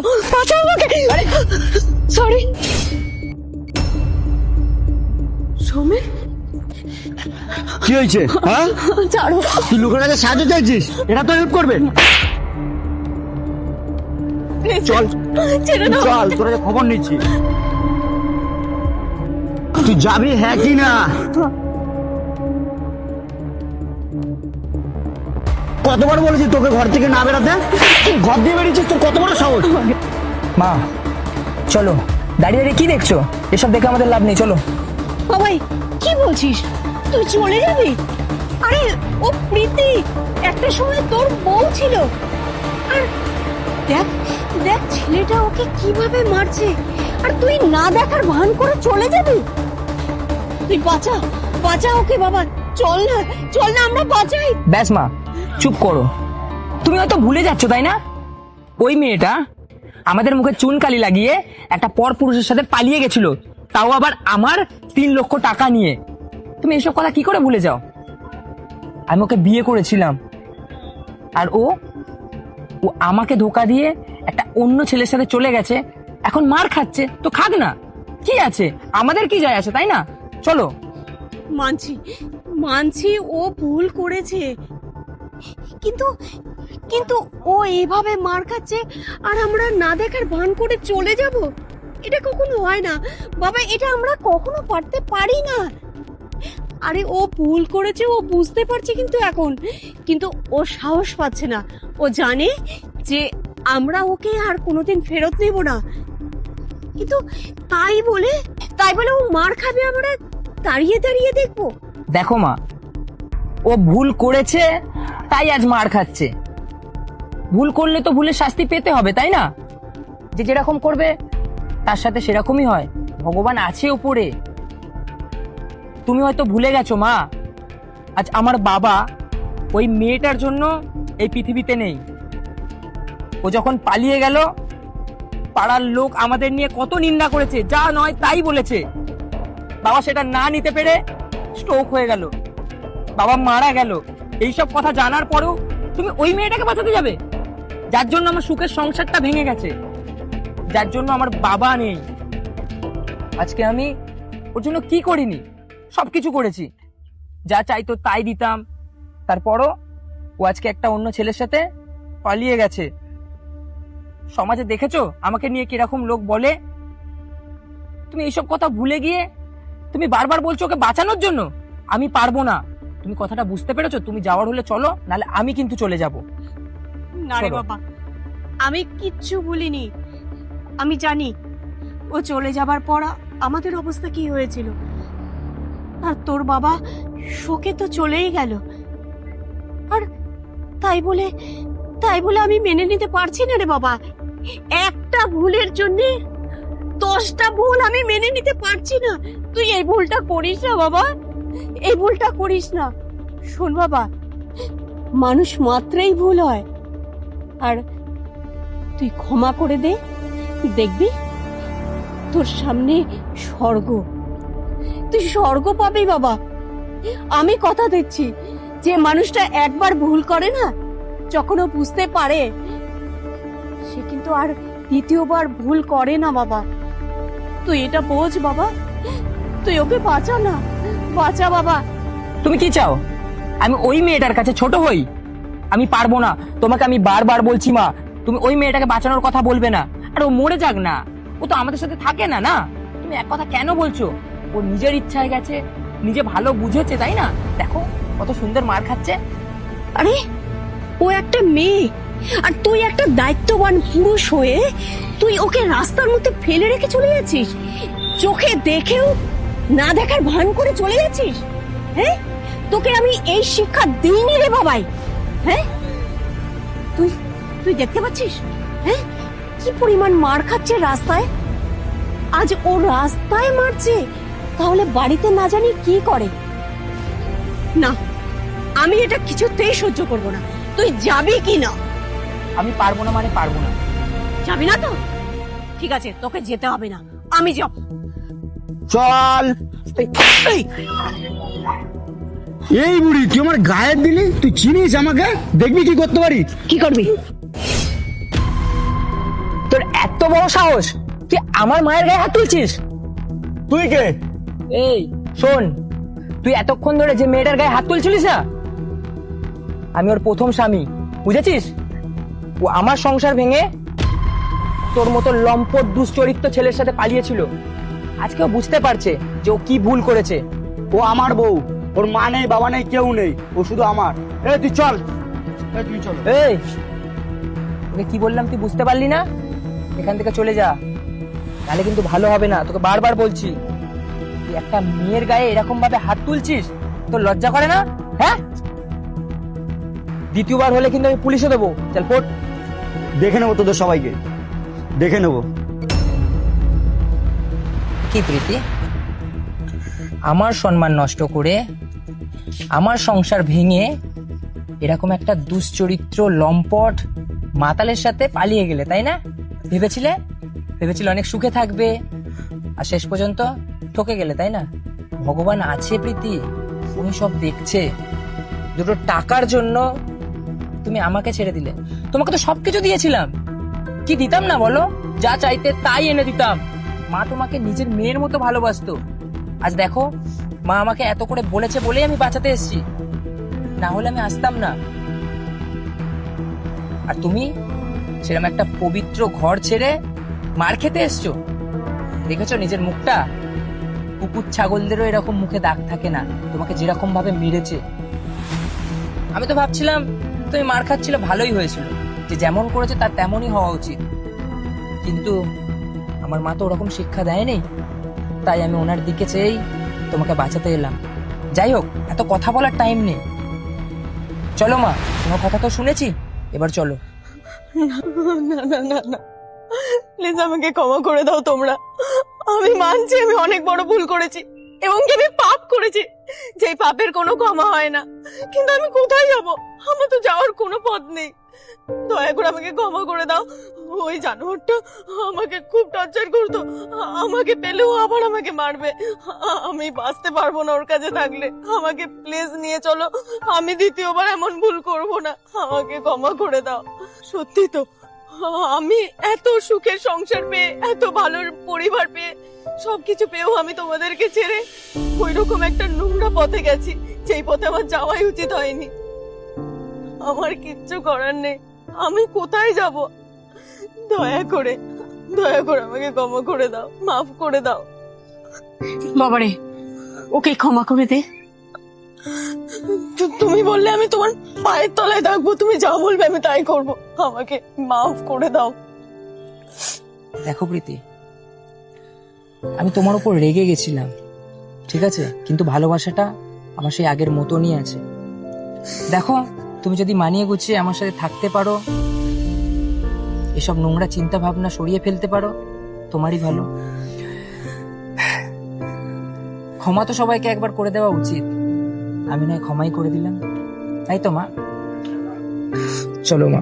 বাঁচাও বাঁচাও আমাকে। সরি সৌমেন, কি হয়েছে? হ্যাঁ, ছাড়ো। তুই লোকের কাছে সাহায্য চাইছিস, এটা তো হেল্প করবে। চল ছেড়ে দাও। চল, তোরা খবর নিচ্ছি। তুই যাবি হ্যাঁ কি না? কতবার বলেছি তোকে ঘর থেকে না বেরাতে? তুই ঘর দিয়ে বেরিয়েছিস, তোর কত বড় সাহস? মা চলো, দাঁড়িয়ে দাঁড়িয়ে কি দেখছো? এসব দেখে আমাদের লাভ নেই, চলো। বাবাই কি বলছিস, তুই চলে যাবি? আরে ও প্রীতি একটা সময় তোর বউ ছিল, আর দেখ দেখ ছেলেটা ওকে কিভাবে মারছে, আর তুই না দেখার ভান করে চলে যাবি? তুই বাঁচা বাঁচা ওকে বাবা, চল না চল না, আমরা বাঁচাই। ব্যাস মা, চুপ করো। তুমি হয়তো ভুলে যাচ্ছ তাই না? ওই মেয়েটা আমাদের মুখে চুন কালি লাগিয়ে একটা পর পুরুষের সাথে পালিয়ে গেছিল, তাও আবার আমার 3 লক্ষ টাকা নিয়ে। তুমি এসব কথা কি করে ভুলে যাও? আমি ওকে বিয়ে করেছিলাম, আর ও আমাকে ধোকা দিয়ে একটা অন্য ছেলের সাথে চলে গেছে, এখন মার খাচ্ছে। তো খাক না, কি আছে, আমাদের কি যায় আসে, তাই না? চলো। মানছি মানছি ও ভুল করেছে, কিন্তু কিন্তু ও এভাবে মার খাচ্ছে আর আমরা না দেখার ভান করে চলে যাব? এটা কখনো হয় না বাবা, এটা আমরা কখনো পারতে পারি না। আরে ও ভুল করেছে, ও বুঝতে পারছে কিন্তু ও সাহস পাচ্ছে না। ও জানে যে আমরা ওকে আর কোনোদিন ফেরত নেব না, কিন্তু তাই বলে ও মার খাবে, আমরা দাঁড়িয়ে দাঁড়িয়ে দেখবো? দেখো মা, ও ভুল করেছে তাই আজ মার খাচ্ছে। ভুল করলে তো ভুলের শাস্তি পেতে হবে, তাই না? যে যেরকম করবে তার সাথে সেরকমই হয়। ভগবান আছে উপরে। তুমি হয়তো ভুলে গেছো মা, আজ আমার বাবা ওই মেয়েটার জন্য এই পৃথিবীতে নেই। ও যখন পালিয়ে গেল, পাড়ার লোক আমাদের নিয়ে কত নিন্দা করেছে, যা নয় তাই বলেছে। বাবা সেটা না নিতে পেরে স্ট্রোক হয়ে গেল, বাবা মারা গেল। এইসব কথা জানার পরেও তুমি ওই মেয়েটাকে বাঁচাতে যাবে, যার জন্য আমার সুখের সংসারটা ভেঙে গেছে, যার জন্য আমার বাবা নেই। আজকে আমি ওর জন্য কি করিনি, সবকিছু করেছি, যা চাইতো তাই দিতাম। তারপরও ও আজকে একটা অন্য ছেলের সাথে পালিয়ে গেছে। সমাজে দেখেছো আমাকে নিয়ে কিরকম লোক বলে? তুমি এইসব কথা ভুলে গিয়ে তুমি বারবার বলছো ওকে বাঁচানোর জন্য। আমি পারবো না, তুমি কথাটা বুঝতে পেরেছো? তুমি যাওয়ার হলে চলো, নাহলে আমি কিন্তু চলে যাব। না রে চলো। বাবা, আমি কিচ্ছু বলিনি। আমি জানি ও চলে যাবার পর আমাদের অবস্থা কি হয়েছিল, আর তোর বাবা শোকে তো চলেই গেল। আর তাই বলে আমি মেনে নিতে পারছি না রে বাবা। একটা ভুলের জন্য 10টা ভুল আমি মেনে নিতে পারছি না। তুই এই ভুলটা করিস না বাবা, এই ভুলটা করিস না। শোন বাবা, মানুষ মাত্রই ভুল হয়, আর তুই ক্ষমা করে দে, দেখবি তোর সামনে স্বর্গ, তুই স্বর্গ পাবি বাবা। আমি কথা দিচ্ছি, যে মানুষটা একবার ভুল করে না, যখন ও বুঝতে পারে, সে কিন্তু আর দ্বিতীয়বার ভুল করে না বাবা। তুই এটা বোঝ বাবা, তুই ওকে বাঁচা না, বাঁচা বাবা। তুমি কি চাও আমি ওই মেয়েটার কাছে ছোট হই? আমি পারবো না। তোমাকে আমি বারবার বলছি মা, তুমি ওই মেয়েটাকে বাঁচানোর কথা বলবে না। আর ও মরে যাক না, ও তো আমাদের সাথে থাকে না। না, তুমি এক কথা কেন বলছো? ও নিজের ইচ্ছায় গেছে, নিজে ভালো বুঝেছে, তাই না? দেখো কত সুন্দর মার খাচ্ছে। আরে ও একটা মেয়ে, আর তুই একটা দায়িত্ববান পুরুষ হয়ে তুই ওকে রাস্তার মধ্যে ফেলে রেখে চলে যাচ্ছিস, চোখে দেখেও না দেখার ভান করে চলে যাচ্ছিস। হ্যাঁ, তোকে আমি এই শিক্ষা দিইনি রে বাবাই। হ্যাঁ, তুই দেখতে পাচ্ছিস হ্যাঁ কি পরিমাণ মার খাচ্ছে রাস্তায়। আজ ও রাস্তায় মারছে, তাহলে বাড়িতে না জানি কি করে। না, আমি এটা কিছুতেই সহ্য করব না। তুই যাবি কি না? আমি পারবো না মানে পারবো না। যাবি না তো? ঠিক আছে, তোকে যেতে হবে না, আমি যাব। চল। এই বুড়ি, তুই আমার গায়ে দিলি? তুই চিনিস আমাকে? দেখবি কি করতে পারি। কি করবি? তো তোর এত বড় সাহস তুই আমার মায়ের গায়ে হাত তুলছিস? তুই কে? এই শোন, তুই এতক্ষণ ধরে যে মেয়েটার গায়ে হাত তুলছিলিস না, আমি ওর প্রথম স্বামী, বুঝেছিস? ও আমার সংসার ভেঙে তোর মতো লম্পট দুশ্চরিত্র ছেলের সাথে পালিয়েছিল। আজকে ও বুঝতে পারছে যে ও কি ভুল করেছে। ও আমার বউ, ওর মা নেই, বাবা নেই, কেউ নেই, ও শুধু আমার। এই তুই চল, এই তুই চল। এই তোকে কি বললাম তুই বুঝতে পারলি না? এখান থেকে চলে যা, তাহলে কিন্তু ভালো হবে না। তোকে বারবার বলছি, তুই একটা মেয়ের গায়ে এরকম ভাবে হাত তুলছিস, তোর লজ্জা করে না? হ্যাঁ, দ্বিতীয়বার হলে কিন্তু আমি পুলিশে দেবো। চল ফোট। দেখে নেবো তোদের সবাইকে, দেখে নেবো। কি প্রীতি, আমার সম্মান নষ্ট করে আমার সংসার ভেঙে এরকম একটা দুশ্চরিত্র লম্পট মাতালের সাথে পালিয়ে গেলে, তাই না? ভেবেছিলে অনেক সুখে থাকবে, আর শেষ পর্যন্ত ঠকে গেলে, তাই না? ভগবান আছে প্রীতি, উনি সব দেখছে। দুটো টাকার জন্য তুমি আমাকে ছেড়ে দিলে। তোমাকে তো সবকিছু দিয়েছিলাম, কি দিতাম না বলো? যা চাইতে তাই এনে দিতাম। মা তোমাকে নিজের মেয়ের মতো ভালোবাসতো। আজ দেখো, মা আমাকে এত করে বলেছে বলেই আমি বাঁচাতে এসেছি, না হলে আমি আসতাম না। আর তুমি সেরকম একটা পবিত্র ঘর ছেড়ে মার খেতে এসছো। দেখেছো নিজের মুখটা? কুকুর ছাগলদেরও এরকম মুখে দাগ থাকে না, তোমাকে যেরকম ভাবে মেরেছে। আমি তো ভাবছিলাম তুমি মার খাচ্ছিল, ভালোই হয়েছিল, যে যেমন করেছে তার তেমনই হওয়া উচিত। কিন্তু আমার মা তো ওরকম শিক্ষা দেয়নি, তাই আমি ওনার দিকে চেয়েই তোমাকে বাঁচাতে এলাম। যাই হোক, এত কথা বলার টাইম নেই। চলো মা, তোমার কথা তো শুনেছি, এবার চলো। না না না না, প্লিজ আমাকে ক্ষমা করে দাও তোমরা। আমি মানছি আমি অনেক বড় ভুল করেছি এবং কি আমি পাপ করেছি, যেই পাপের কোনো ক্ষমা হয় না। কিন্তু আমি কোথায় যাব? আমার তো যাওয়ার কোনো পথ নেই। দয়া করে আমাকে ক্ষমা করে দাও। ওই জানোয়ারটা আমাকে খুব টর্চার করতো, আমাকে পেলেও আবার আমাকে মারবে। আমি বাঁচতে পারবো না ওর কাছে থাকলে। আমাকে প্লিজ নিয়ে চলো, আমি দ্বিতীয়বার এমন ভুল করব না। আমাকে ক্ষমা করে দাও। সত্যি তো, আমি এত সুখের সংসার পেয়ে, এত ভালো পরিবার পেয়ে, সবকিছু পেয়েও আমি তোমাদেরকে ছেড়ে ওইরকম একটা নোংরা পথে গেছি, যেই পথে আমার যাওয়াই উচিত হয়নি। আমার কিচ্ছু করার নেই, আমি কোথায় যাব? দয়া করে আমাকে ক্ষমা করে দাও, মাফ করে দাও। বাবারে, ওকে ক্ষমা করে দে। তুমি বললে আমি তোমার পায়ের তলায় থাকবো, তুমি যা বলবে আমি তাই করব। আমাকে মাফ করে দাও। দেখো প্রীতি, আমি তোমার উপর রেগে গেছিলাম, ঠিক আছে, কিন্তু ভালোবাসাটা আমার সেই আগের মতনই আছে। দেখো, তুমি যদি মানিয়ে গুছিয়ে আমার সাথে থাকতে পারো, এসব নোংরা চিন্তা ভাবনা সরিয়ে ফেলতে পারো, তোমারই ভালো। ক্ষমা তো সবাইকে একবার করে দেওয়া উচিত, আমি নয় ক্ষমাই করে দিলাম, তাই তো মা? চলো মা।